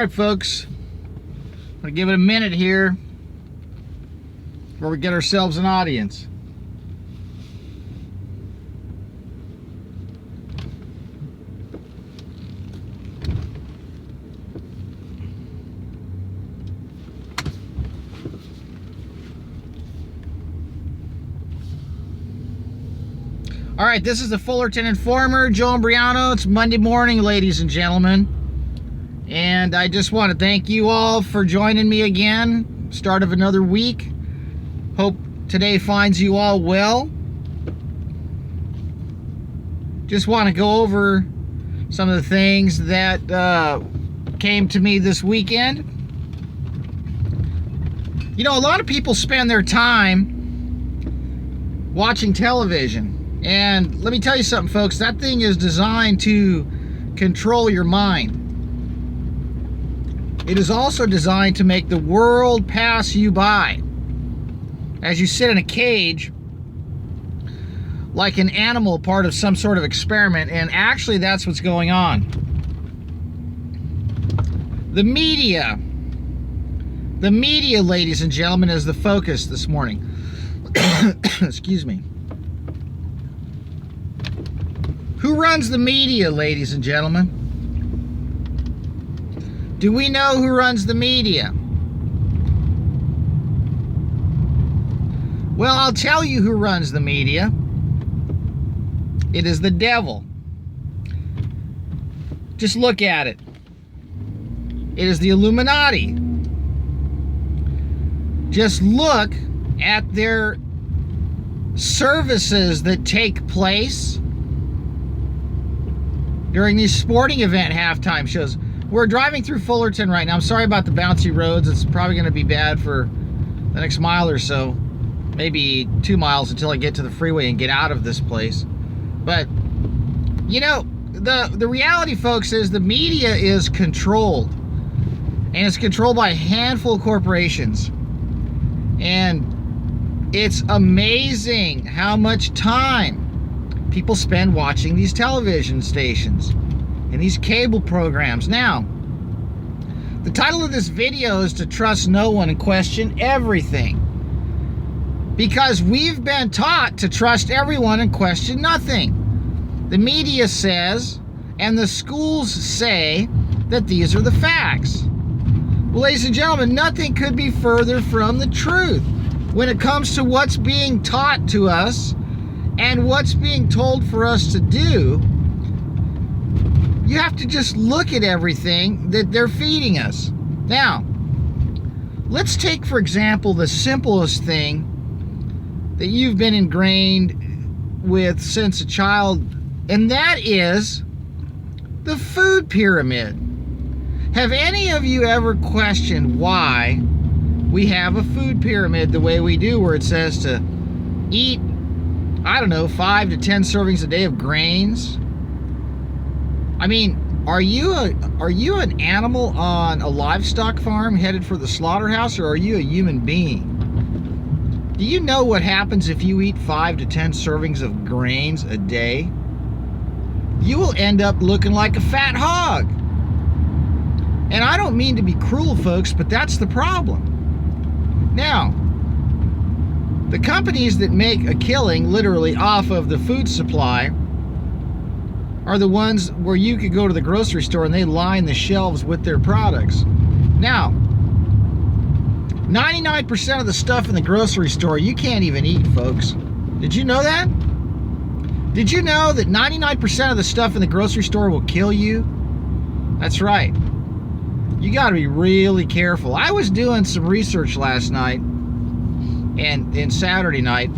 All right, folks, I'm gonna give it a minute here before we get ourselves an audience. All right, this is the Fullerton Informer, Joe Imbriano. It's Monday morning, ladies and gentlemen. And I just want to thank you all for joining me again. Start of another week. Hope today finds you all well. Just want to go over some of the things that came to me this weekend. You know, a lot of people spend their time watching television. And let me tell you something, folks, that thing is designed to control your mind. It is also designed to make the world pass you by as you sit in a cage like an animal, part of some sort of experiment. And actually, that's what's going on. The media, ladies and gentlemen, is the focus this morning. Excuse me. Who runs the media, ladies and gentlemen? Do we know who runs the media? Well, I'll tell you who runs the media. It is the devil. Just look at it. It is the Illuminati. Just look at their services that take place during these sporting event halftime shows. We're driving through Fullerton right now. I'm sorry about the bouncy roads. It's probably going to be bad for the next mile or so. Maybe 2 miles until I get to the freeway and get out of this place. But, you know, the reality, folks, is the media is controlled. And it's controlled by a handful of corporations. And it's amazing how much time people spend watching these television stations and these cable programs. Now, the title of this video is to trust no one and question everything. Because we've been taught to trust everyone and question nothing. The media says, and the schools say, that these are the facts. Well, ladies and gentlemen, nothing could be further from the truth when it comes to what's being taught to us and what's being told for us to do. You have to just look at everything that they're feeding us. Now, let's take, for example, the simplest thing that you've been ingrained with since a child, and that is the food pyramid. Have any of you ever questioned why we have a food pyramid the way we do, where it says to eat, I don't know, 5 to 10 servings a day of grains? I mean, are you an animal on a livestock farm headed for the slaughterhouse, or are you a human being? Do you know what happens if you eat 5 to 10 servings of grains a day? You will end up looking like a fat hog. And I don't mean to be cruel, folks, but that's the problem. Now, the companies that make a killing literally off of the food supply are the ones where you could go to the grocery store and they line the shelves with their products. Now, 99% of the stuff in the grocery store you can't even eat, folks. Did you know that? Did you know that 99% of the stuff in the grocery store will kill you? That's right. You got to be really careful. I was doing some research last night and Saturday night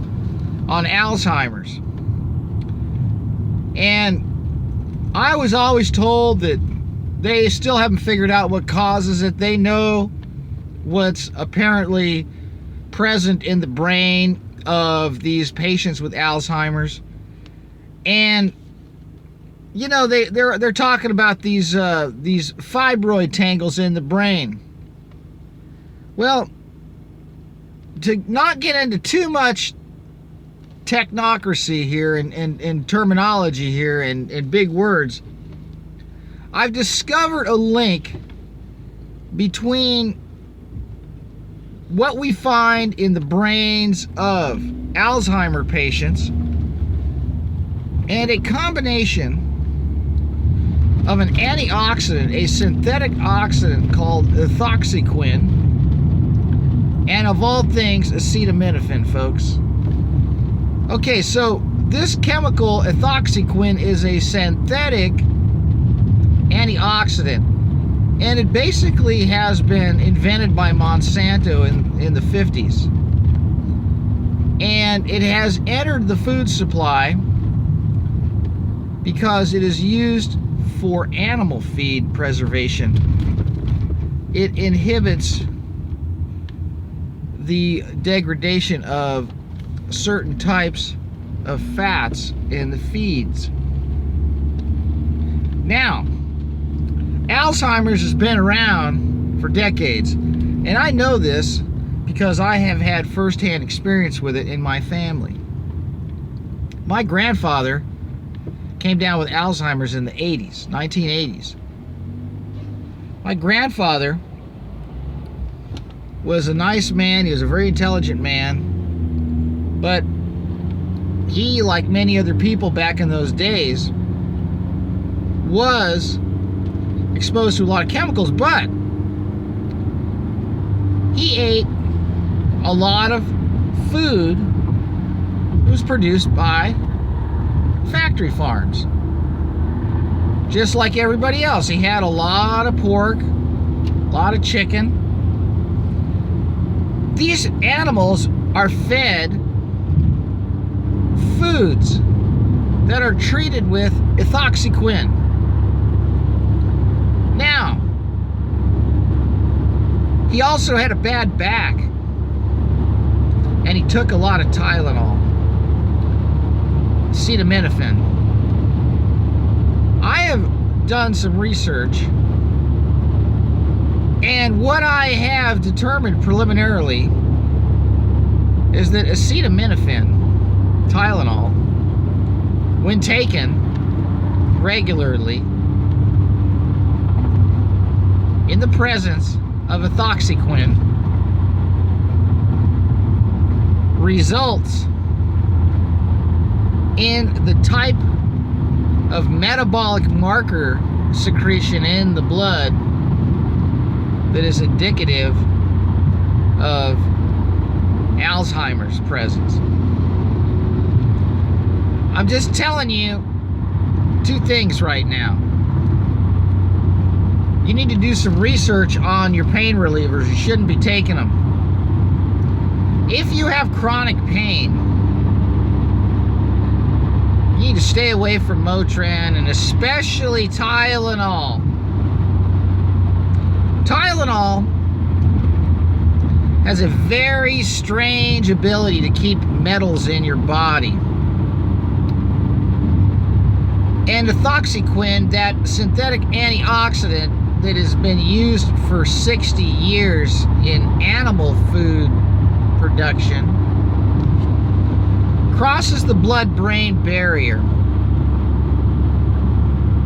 on Alzheimer's. And I was always told that they still haven't figured out what causes it. They know what's apparently present in the brain of these patients with Alzheimer's. And you know, they're talking about these fibroid tangles in the brain. Well, to not get into too much technocracy here and terminology here and big words, I've discovered a link between what we find in the brains of Alzheimer patients and a combination of an antioxidant, a synthetic oxidant called ethoxyquin, and of all things, acetaminophen, folks. Okay, so this chemical, ethoxyquin, is a synthetic antioxidant, and it basically has been invented by Monsanto in the 50s. And it has entered the food supply because it is used for animal feed preservation. It inhibits the degradation of certain types of fats in the feeds. Now, Alzheimer's has been around for decades, and I know this because I have had firsthand experience with it in my family. My grandfather came down with Alzheimer's in the 80s, 1980s. My grandfather was a nice man. He was a very intelligent man, but he, like many other people back in those days, was exposed to a lot of chemicals, but he ate a lot of food that was produced by factory farms. Just like everybody else, he had a lot of pork, a lot of chicken. These animals are fed foods that are treated with ethoxyquin. Now, he also had a bad back, and he took a lot of Tylenol, acetaminophen. I have done some research, and what I have determined preliminarily is that acetaminophen, Tylenol, when taken regularly in the presence of ethoxyquin, results in the type of metabolic marker secretion in the blood that is indicative of Alzheimer's presence. I'm just telling you two things right now. You need to do some research on your pain relievers. You shouldn't be taking them. If you have chronic pain, you need to stay away from Motrin, and especially Tylenol. Tylenol has a very strange ability to keep metals in your body. And ethoxyquin, that synthetic antioxidant that has been used for 60 years in animal food production, crosses the blood-brain barrier.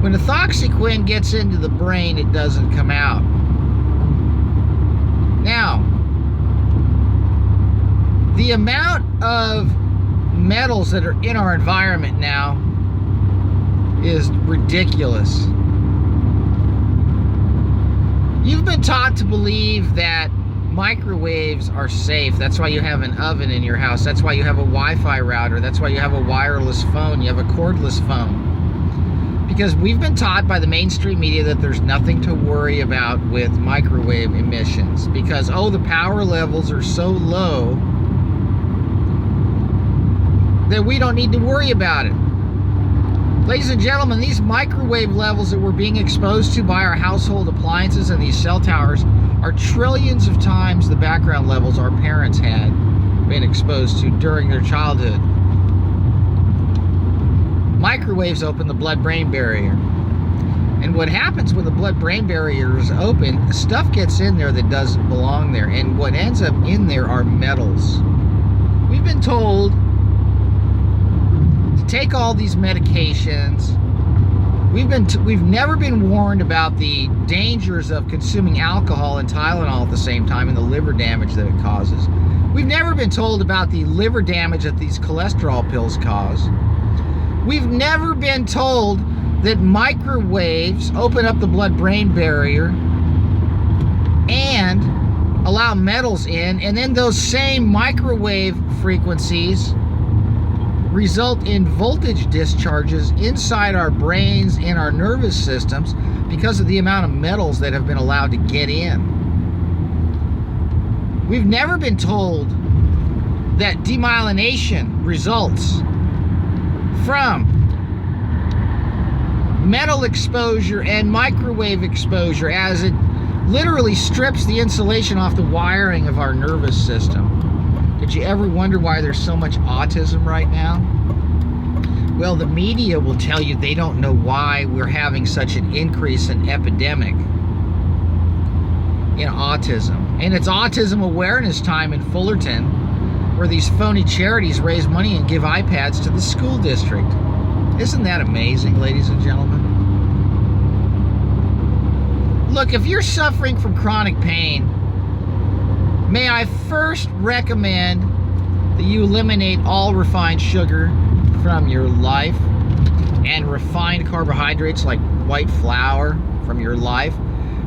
When ethoxyquin gets into the brain, it doesn't come out. Now, the amount of metals that are in our environment now is ridiculous. You've been taught to believe that microwaves are safe. That's why you have an oven in your house. That's why you have a Wi-Fi router. That's why you have a wireless phone. You have a cordless phone. Because we've been taught by the mainstream media that there's nothing to worry about with microwave emissions. Because, oh, the power levels are so low that we don't need to worry about it. Ladies and gentlemen, these microwave levels that we're being exposed to by our household appliances and these cell towers are trillions of times the background levels our parents had been exposed to during their childhood. Microwaves open the blood-brain barrier. And what happens when the blood-brain barrier is open, stuff gets in there that doesn't belong there. And what ends up in there are metals. We've been told to take all these medications We've never been warned about the dangers of consuming alcohol and Tylenol at the same time and the liver damage that it causes. We've never been told about the liver damage that these cholesterol pills cause. We've never been told that microwaves open up the blood-brain barrier and allow metals in, and then those same microwave frequencies result in voltage discharges inside our brains and our nervous systems because of the amount of metals that have been allowed to get in. We've never been told that demyelination results from metal exposure and microwave exposure, as it literally strips the insulation off the wiring of our nervous system. Did you ever wonder why there's so much autism right now? Well, the media will tell you they don't know why we're having such an increase in epidemic in autism. And it's Autism Awareness Time in Fullerton, where these phony charities raise money and give iPads to the school district. Isn't that amazing, ladies and gentlemen? Look, if you're suffering from chronic pain, may I first recommend that you eliminate all refined sugar from your life and refined carbohydrates like white flour from your life.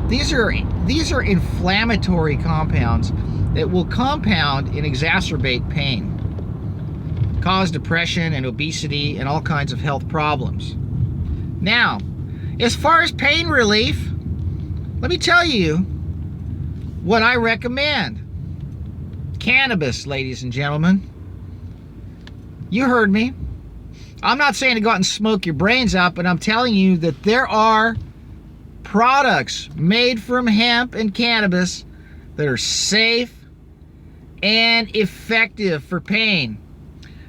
These are inflammatory compounds that will compound and exacerbate pain, cause depression and obesity and all kinds of health problems. Now, as far as pain relief, let me tell you what I recommend. Cannabis, ladies and gentlemen. You heard me. I'm not saying to go out and smoke your brains out, but I'm telling you that there are products made from hemp and cannabis that are safe and effective for pain.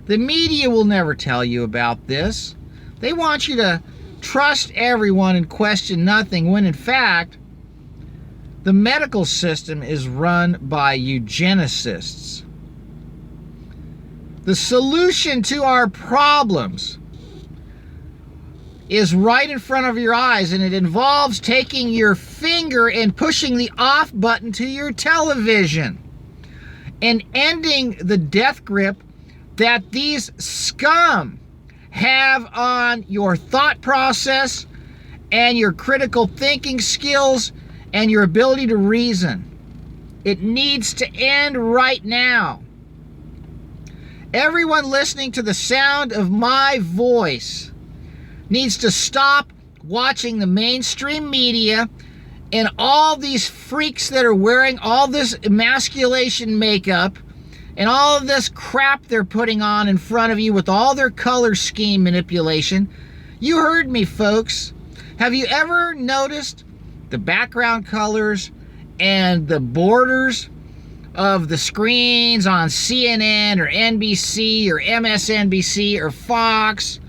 The media will never tell you about this. They want you to trust everyone and question nothing, when in fact, the medical system is run by eugenicists. The solution to our problems is right in front of your eyes, and it involves taking your finger and pushing the off button to your television and ending the death grip that these scum have on your thought process and your critical thinking skills and your ability to reason. It needs to end right now. Everyone listening to the sound of my voice needs to stop watching the mainstream media and all these freaks that are wearing all this emasculation makeup and all of this crap they're putting on in front of you with all their color scheme manipulation. You heard me, folks. Have you ever noticed the background colors and the borders of the screens on CNN or NBC or MSNBC or Fox?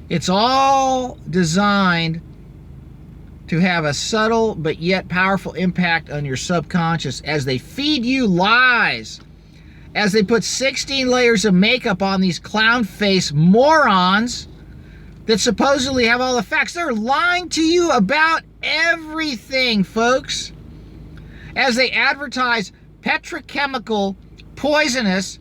It's all designed to have a subtle but yet powerful impact on your subconscious as they feed you lies, as they put 16 layers of makeup on these clown face morons that supposedly have all the facts. They're lying to you about everything, folks, as they advertise petrochemical, poisonous,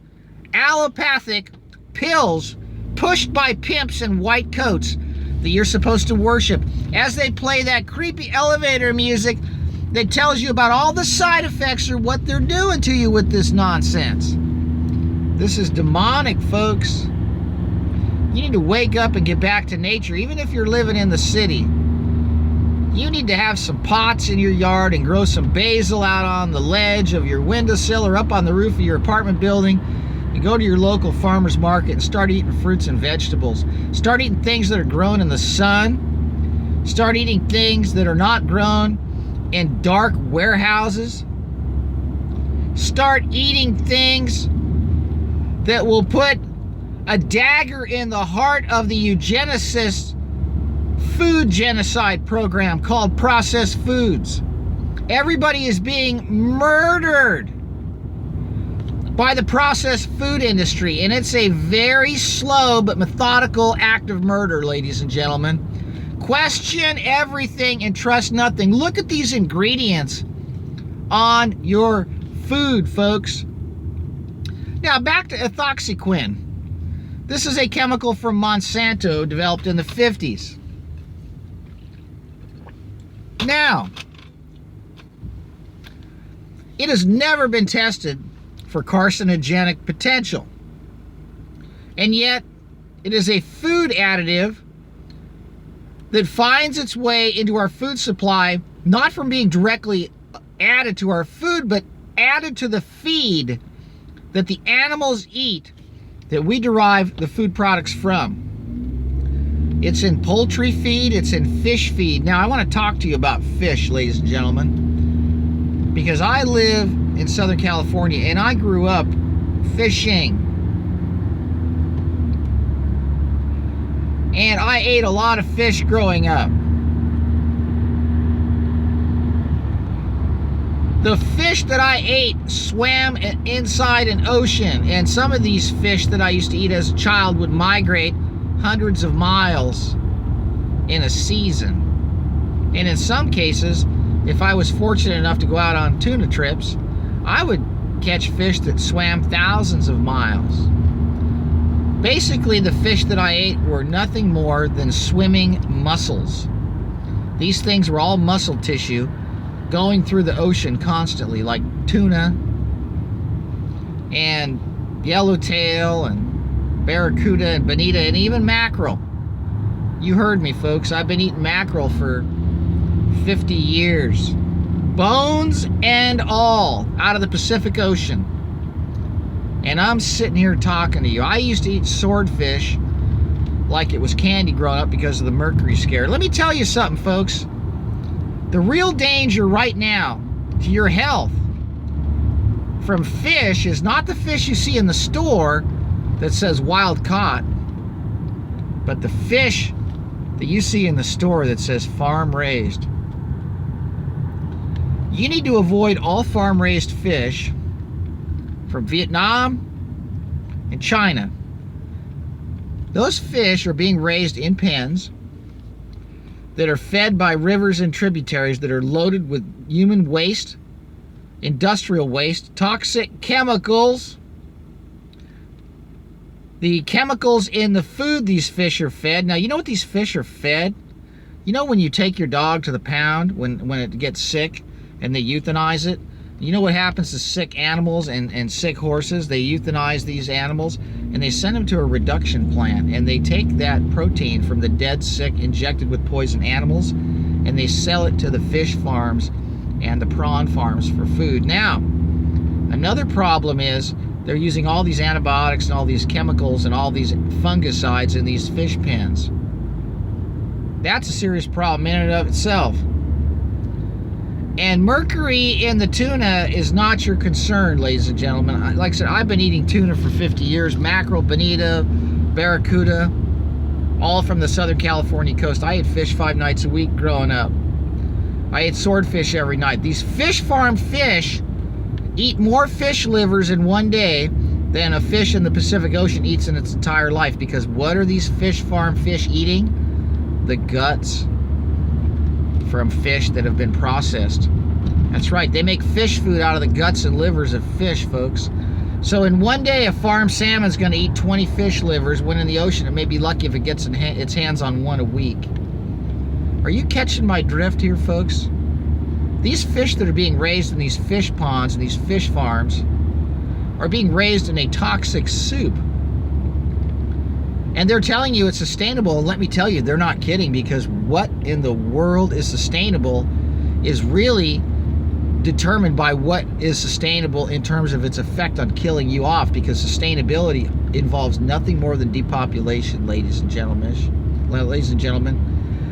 allopathic pills pushed by pimps in white coats that you're supposed to worship, as they play that creepy elevator music that tells you about all the side effects or what they're doing to you with this nonsense. This is demonic, folks. You need to wake up and get back to nature. Even if you're living in the city, you need to have some pots in your yard and grow some basil out on the ledge of your windowsill or up on the roof of your apartment building, and go to your local farmer's market and start eating fruits and vegetables. Start eating things that are grown in the sun. Start eating things that are not grown in dark warehouses. Start eating things that will put a dagger in the heart of the eugenicist food genocide program called processed foods. Everybody is being murdered by the processed food industry, and it's a very slow but methodical act of murder, ladies and gentlemen. Question everything and trust nothing. Look at these ingredients on your food, folks. Now, back to ethoxyquin. This is a chemical from Monsanto developed in the 50s. Now, it has never been tested for carcinogenic potential. And yet, it is a food additive that finds its way into our food supply, not from being directly added to our food, but added to the feed that the animals eat, that we derive the food products from. It's in poultry feed, it's in fish feed. Now, I want to talk to you about fish, ladies and gentlemen, because I live in Southern California and I grew up fishing. And I ate a lot of fish growing up. The fish that I ate swam inside an ocean, and some of these fish that I used to eat as a child would migrate hundreds of miles in a season. And in some cases, if I was fortunate enough to go out on tuna trips, I would catch fish that swam thousands of miles. Basically, the fish that I ate were nothing more than swimming mussels. These things were all muscle tissue going through the ocean constantly, like tuna and yellowtail and barracuda and bonita and even mackerel. You heard me, folks. I've been eating mackerel for 50 years. Bones and all, out of the Pacific Ocean. And I'm sitting here talking to you. I used to eat swordfish like it was candy growing up because of the mercury scare. Let me tell you something, folks. The real danger right now to your health from fish is not the fish you see in the store that says wild caught, but the fish that you see in the store that says farm raised. You need to avoid all farm raised fish from Vietnam and China. Those fish are being raised in pens that are fed by rivers and tributaries that are loaded with human waste, industrial waste, toxic chemicals. The chemicals in the food these fish are fed. Now, you know what these fish are fed? You know when you take your dog to the pound when it gets sick and they euthanize it? You know what happens to sick animals and sick horses? They euthanize these animals and they send them to a reduction plant, and they take that protein from the dead, sick, injected with poison animals, and they sell it to the fish farms and the prawn farms for food. Now, another problem is they're using all these antibiotics and all these chemicals and all these fungicides in these fish pens. That's a serious problem in and of itself. And mercury in the tuna is not your concern, ladies and gentlemen. Like I said, I've been eating tuna for 50 years. Mackerel, bonita, barracuda, all from the Southern California coast. I ate fish 5 nights a week growing up. I ate swordfish every night. These fish farm fish eat more fish livers in one day than a fish in the Pacific Ocean eats in its entire life. Because what are these fish farm fish eating? The guts from fish that have been processed. That's right, they make fish food out of the guts and livers of fish, folks. So in one day, a farm salmon's going to eat 20 fish livers, when in the ocean it may be lucky if it gets its hands on one a week. Are you catching my drift here, folks? These fish that are being raised in these fish ponds and these fish farms are being raised in a toxic soup. And they're telling you it's sustainable, and let me tell you, they're not kidding, because what in the world is sustainable is really determined by what is sustainable in terms of its effect on killing you off, because sustainability involves nothing more than depopulation, ladies and gentlemen.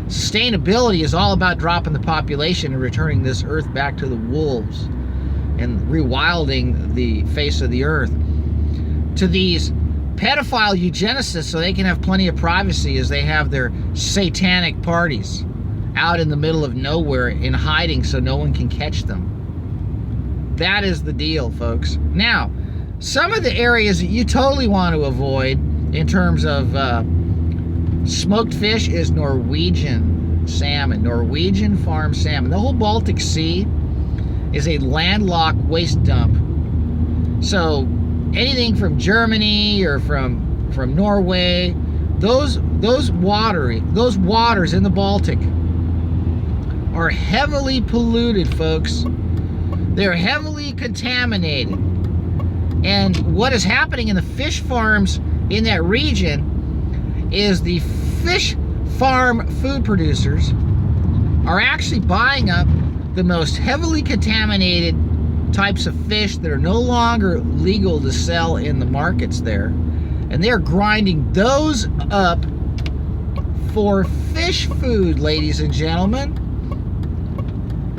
Sustainability is all about dropping the population and returning this earth back to the wolves and rewilding the face of the earth to these pedophile eugenicists so they can have plenty of privacy as they have their satanic parties out in the middle of nowhere in hiding so no one can catch them. That is the deal, folks. Now, some of the areas that you totally want to avoid in terms of smoked fish is Norwegian salmon, Norwegian farm salmon. The whole Baltic Sea is a landlocked waste dump. So anything from Germany or from Norway, those waters in the Baltic are heavily polluted, folks. They're heavily contaminated. And what is happening in the fish farms in that region is the fish farm food producers are actually buying up the most heavily contaminated types of fish that are no longer legal to sell in the markets there. And they're grinding those up for fish food, ladies and gentlemen.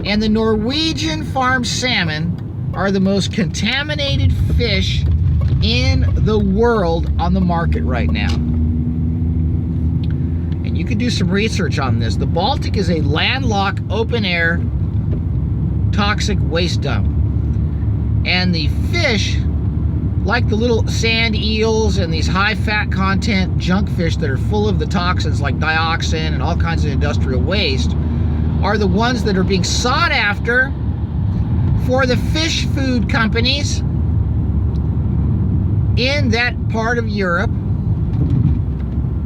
And the Norwegian farm salmon are the most contaminated fish in the world on the market right now. And you can do some research on this. The Baltic is a landlocked, open-air, toxic waste dump. And the fish, like the little sand eels and these high-fat content junk fish that are full of the toxins like dioxin and all kinds of industrial waste, are the ones that are being sought after for the fish food companies in that part of Europe.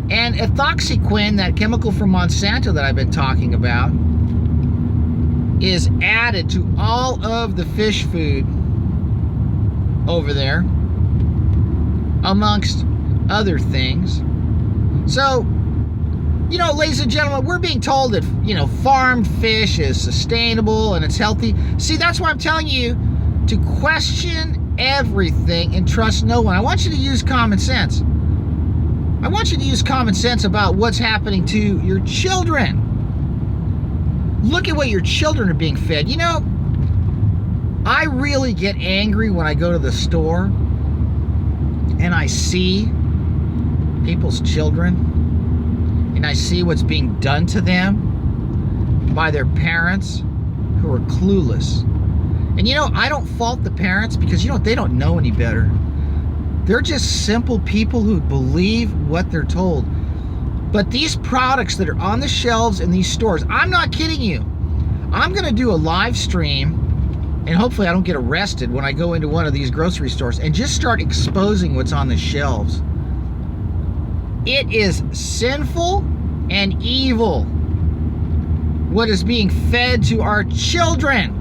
And ethoxyquin, that chemical from Monsanto that I've been talking about, is added to all of the fish food over there, amongst other things. So, you know, ladies and gentlemen, we're being told that, you know, farmed fish is sustainable and it's healthy. See, that's why I'm telling you to question everything and trust no one. I want you to use common sense. I want you to use common sense about what's happening to your children. Look at what your children are being fed. You know, I really get angry when I go to the store and I see people's children and I see what's being done to them by their parents who are clueless. And you know, I don't fault the parents because, you know, they don't know any better. They're just simple people who believe what they're told. But these products that are on the shelves in these stores, I'm not kidding you. I'm going to do a live stream, and hopefully I don't get arrested when I go into one of these grocery stores and just start exposing what's on the shelves. It is sinful and evil what is being fed to our children.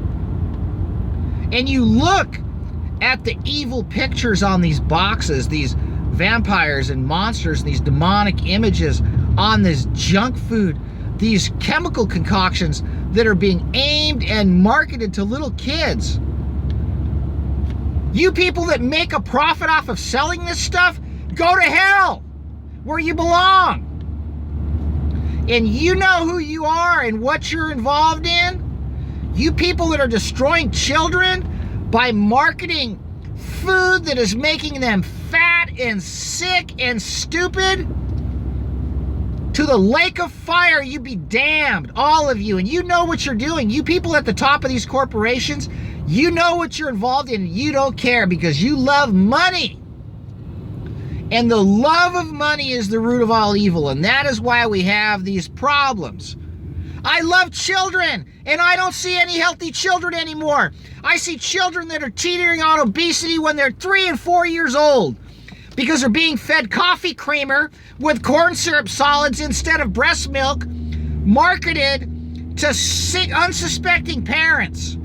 And you look at the evil pictures on these boxes, these vampires and monsters, and these demonic images on this junk food, these chemical concoctions that are being aimed and marketed to little kids. You people that make a profit off of selling this stuff, go to hell where you belong. And you know who you are and what you're involved in. You people that are destroying children by marketing food that is making them fat and sick and stupid, to the lake of fire you be damned, all of you. And you know what you're doing. You people at the top of these corporations, you know what you're involved in. You don't care because you love money. And the love of money is the root of all evil. And that is why we have these problems. I love children, and I don't see any healthy children anymore. I see children that are teetering on obesity when they're 3 and 4 years old because they're being fed coffee creamer with corn syrup solids instead of breast milk, marketed to unsuspecting parents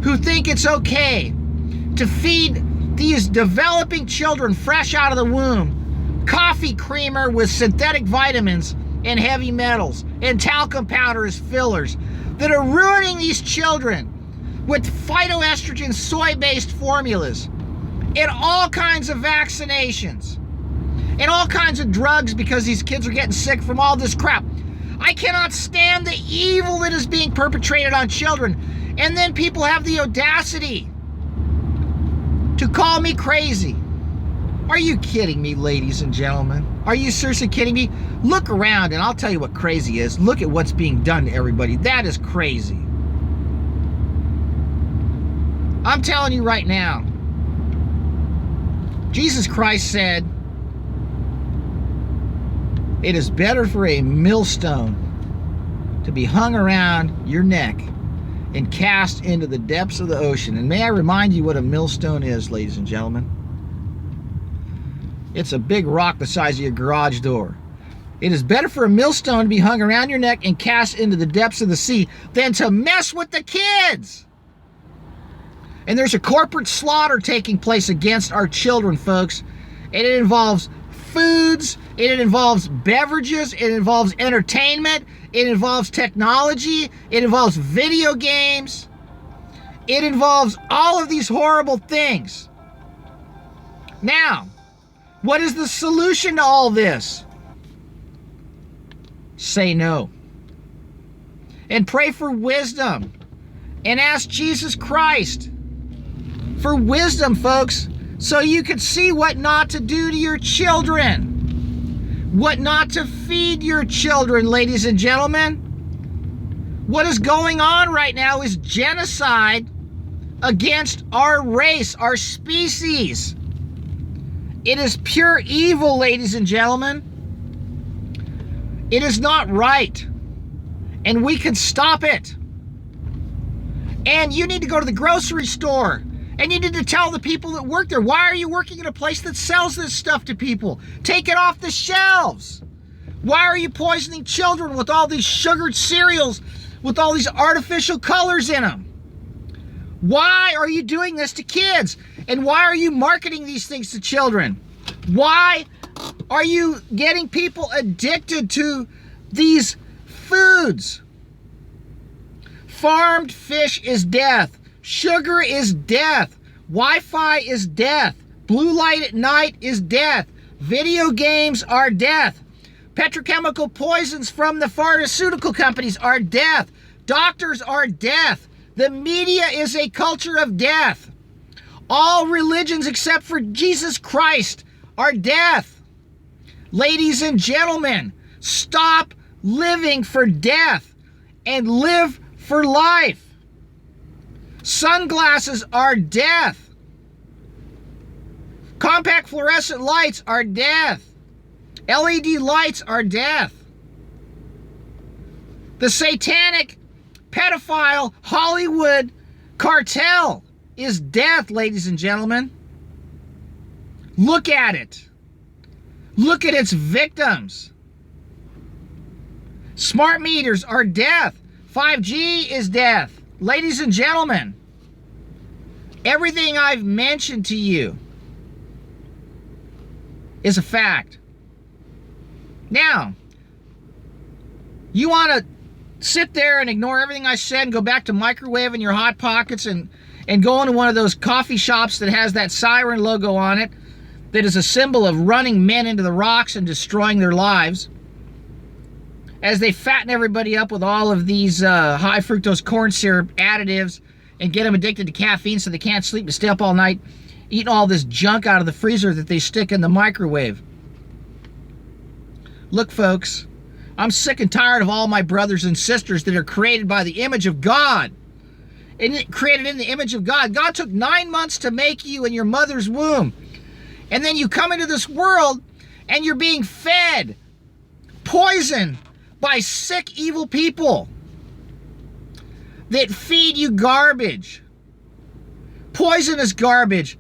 who think it's okay to feed these developing children fresh out of the womb coffee creamer with synthetic vitamins and heavy metals and talcum powder as fillers that are ruining these children with phytoestrogen soy-based formulas and all kinds of vaccinations and all kinds of drugs because these kids are getting sick from all this crap. I cannot stand the evil that is being perpetrated on children. And then people have the audacity to call me crazy. Are you kidding me, ladies and gentlemen? Are you seriously kidding me? Look around and I'll tell you what crazy is. Look at what's being done to everybody. That is crazy. I'm telling you right now, Jesus Christ said, it is better for a millstone to be hung around your neck and cast into the depths of the ocean. And may I remind you what a millstone is, ladies and gentlemen? It's a big rock the size of your garage door. It is better for a millstone to be hung around your neck and cast into the depths of the sea than to mess with the kids. And there's a corporate slaughter taking place against our children, folks. And it involves foods, it involves beverages, it involves entertainment, it involves technology, it involves video games, it involves all of these horrible things. Now, what is the solution to all this? Say no. And pray for wisdom. And ask Jesus Christ for wisdom, folks, so you can see what not to do to your children. What not to feed your children, ladies and gentlemen. What is going on right now is genocide against our race, our species. It is pure evil, ladies and gentlemen. It is not right. And we can stop it. And you need to go to the grocery store. And you need to tell the people that work there, why are you working at a place that sells this stuff to people? Take it off the shelves. Why are you poisoning children with all these sugared cereals with all these artificial colors in them? Why are you doing this to kids? And why are you marketing these things to children? Why are you getting people addicted to these foods? Farmed fish is death. Sugar is death. Wi-Fi is death. Blue light at night is death. Video games are death. Petrochemical poisons from the pharmaceutical companies are death. Doctors are death. The media is a culture of death. All religions except for Jesus Christ are death. Ladies and gentlemen, stop living for death and live for life. Sunglasses are death. Compact fluorescent lights are death. LED lights are death. The satanic, pedophile Hollywood cartel is death, ladies and gentlemen. Look at it. Look at its victims. Smart meters are death. 5G is death. Ladies and gentlemen, everything I've mentioned to you is a fact. Now, you want to sit there and ignore everything I said and go back to microwaving your Hot Pockets and go into one of those coffee shops that has that siren logo on it that is a symbol of running men into the rocks and destroying their lives, as they fatten everybody up with all of these high fructose corn syrup additives and get them addicted to caffeine so they can't sleep and stay up all night eating all this junk out of the freezer that they stick in the microwave. Look, folks, I'm sick and tired of all my brothers and sisters that are created by the image of God. And created in the image of God. God took 9 months to make you in your mother's womb. And then you come into this world and you're being fed poison by sick, evil people that feed you garbage, poisonous garbage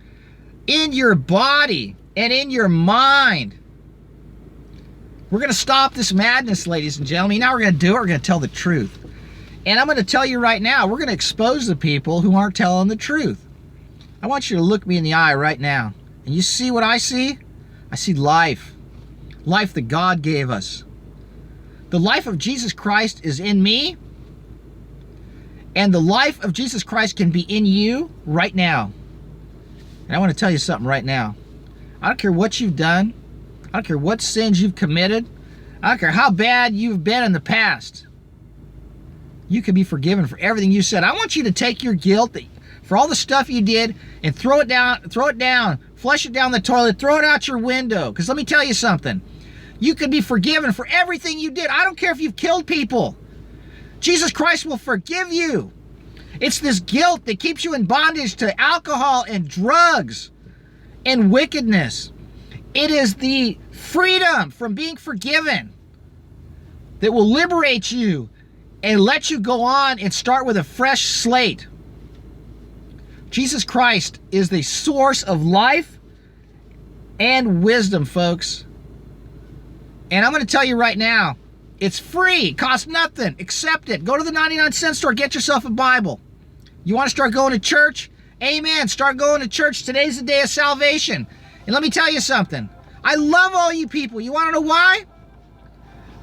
in your body and in your mind. We're going to stop this madness, ladies and gentlemen. Now we're going to do it. We're going to tell the truth. And I'm going to tell you right now, we're going to expose the people who aren't telling the truth. I want you to look me in the eye right now. And you see what I see? I see life. Life that God gave us. The life of Jesus Christ is in me, and the life of Jesus Christ can be in you right now. And I want to tell you something right now. I don't care what you've done. I don't care what sins you've committed. I don't care how bad you've been in the past. You can be forgiven for everything you said. I want you to take your guilt for all the stuff you did and throw it down, flush it down the toilet, throw it out your window. Because let me tell you something. You can be forgiven for everything you did. I don't care if you've killed people. Jesus Christ will forgive you. It's this guilt that keeps you in bondage to alcohol and drugs and wickedness. It is the freedom from being forgiven that will liberate you and let you go on and start with a fresh slate. Jesus Christ is the source of life and wisdom, folks. And I'm going to tell you right now, it's free, costs nothing. Accept it. Go to the 99-cent store, get yourself a Bible. You want to start going to church? Amen. Start going to church. Today's the day of salvation. And let me tell you something. I love all you people. You want to know why?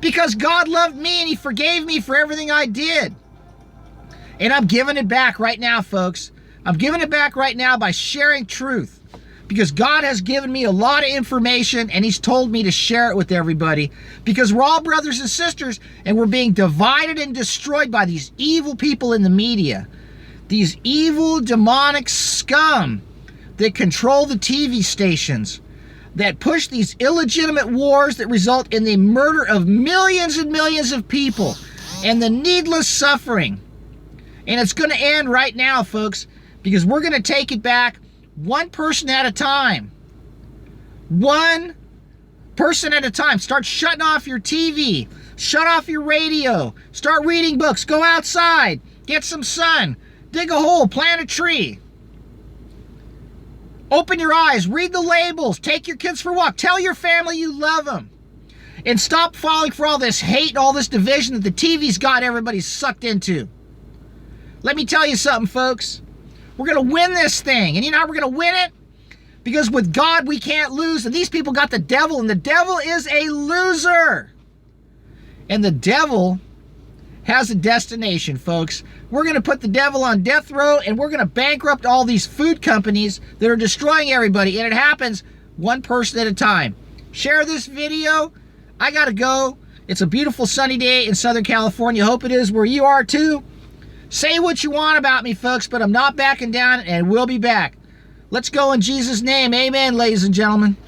Because God loved me and He forgave me for everything I did. And I'm giving it back right now, folks. I'm giving it back right now by sharing truth. Because God has given me a lot of information and He's told me to share it with everybody. Because we're all brothers and sisters and we're being divided and destroyed by these evil people in the media. These evil, demonic scum that control the TV stations, that push these illegitimate wars that result in the murder of millions and millions of people and the needless suffering. And it's going to end right now, folks, because we're going to take it back one person at a time. One person at a time. Start shutting off your TV. Shut off your radio. Start reading books. Go outside. Get some sun. Dig a hole. Plant a tree. Open your eyes. Read the labels. Take your kids for a walk. Tell your family you love them. And stop falling for all this hate and all this division that the TV's got everybody sucked into. Let me tell you something, folks. We're going to win this thing. And you know how we're going to win it? Because with God, we can't lose. And these people got the devil. And the devil is a loser. And the devil has a destination, folks. We're going to put the devil on death row. And we're going to bankrupt all these food companies that are destroying everybody. And it happens one person at a time. Share this video. I got to go. It's a beautiful sunny day in Southern California. Hope it is where you are too. Say what you want about me, folks, but I'm not backing down, and we'll be back. Let's go in Jesus' name. Amen, ladies and gentlemen.